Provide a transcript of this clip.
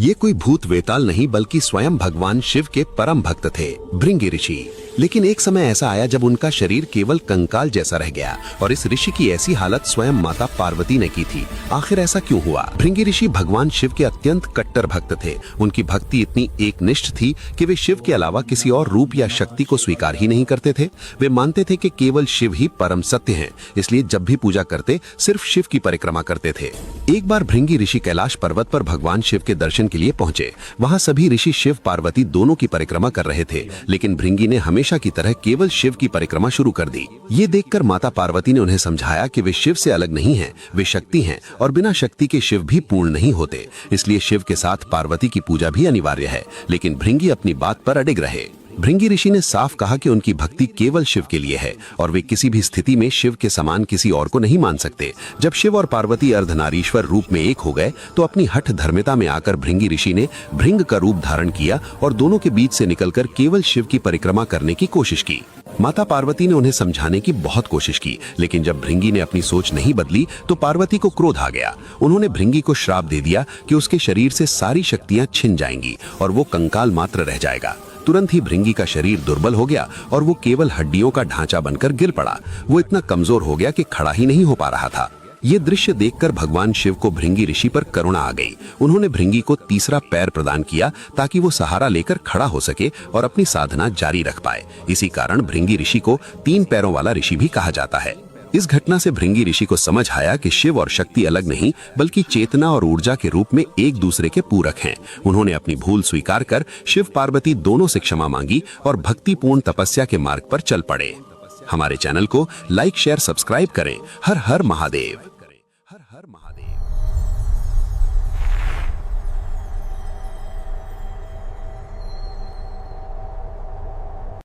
ये कोई भूत वेताल नहीं बल्कि स्वयं भगवान शिव के परम भक्त थे, भृंगी ऋषि। लेकिन एक समय ऐसा आया जब उनका शरीर केवल कंकाल जैसा रह गया और इस ऋषि की ऐसी हालत स्वयं माता पार्वती ने की थी। आखिर ऐसा क्यों हुआ? भृंगी ऋषि भगवान शिव के अत्यंत कट्टर भक्त थे। उनकी भक्ति इतनी एकनिष्ठ थी कि वे शिव के अलावा किसी और रूप या शक्ति को स्वीकार ही नहीं करते थे। वे मानते थे कि केवल शिव ही परम सत्य हैं, इसलिए जब भी पूजा करते सिर्फ शिव की परिक्रमा करते थे। एक बार भृंगी ऋषि कैलाश पर्वत पर भगवान शिव के दर्शन के लिए पहुंचे। वहां सभी ऋषि शिव पार्वती दोनों की परिक्रमा कर रहे थे, लेकिन भृंगी ने हमेशा की तरह केवल शिव की परिक्रमा शुरू कर दी। ये देखकर माता पार्वती ने उन्हें समझाया कि वे शिव से अलग नहीं हैं, वे शक्ति हैं और बिना शक्ति के शिव भी पूर्ण नहीं होते। इसलिए शिव के साथ पार्वती की पूजा भी अनिवार्य है। लेकिन भृंगी अपनी बात पर अडिग रहे। भृंगी ऋषि ने साफ कहा कि उनकी भक्ति केवल शिव के लिए है और वे किसी भी स्थिति में शिव के समान किसी और को नहीं मान सकते। जब शिव और पार्वती अर्धनारीश्वर रूप में एक हो गए तो अपनी हठ धर्मिता में आकर भृंगी ऋषि ने भृंग का रूप धारण किया और दोनों के बीच से निकलकर केवल शिव की परिक्रमा करने की कोशिश की। माता पार्वती ने उन्हें समझाने की बहुत कोशिश की, लेकिन जब भृंगी ने अपनी सोच नहीं बदली तो पार्वती को क्रोध आ गया। उन्होंने भृंगी को श्राप दे दिया कि उसके शरीर से सारी शक्तियां छिन जाएंगी और वो कंकाल मात्र रह जाएगा। तुरंत ही भृंगी का शरीर दुर्बल हो गया और वो केवल हड्डियों का ढांचा बनकर गिर पड़ा। वो इतना कमजोर हो गया कि खड़ा ही नहीं हो पा रहा था। ये दृश्य देखकर भगवान शिव को भृंगी ऋषि पर करुणा आ गई। उन्होंने भृंगी को तीसरा पैर प्रदान किया ताकि वो सहारा लेकर खड़ा हो सके और अपनी साधना जारी रख पाए। इसी कारण भृंगी ऋषि को 3 पैरों वाला ऋषि भी कहा जाता है। इस घटना से भृंगी ऋषि को समझ आया कि शिव और शक्ति अलग नहीं बल्कि चेतना और ऊर्जा के रूप में एक दूसरे के पूरक हैं। उन्होंने अपनी भूल स्वीकार कर शिव पार्वती दोनों से क्षमा मांगी और भक्तिपूर्ण तपस्या के मार्ग पर चल पड़े। हमारे चैनल को लाइक, शेयर, सब्सक्राइब करें। हर हर महादेव।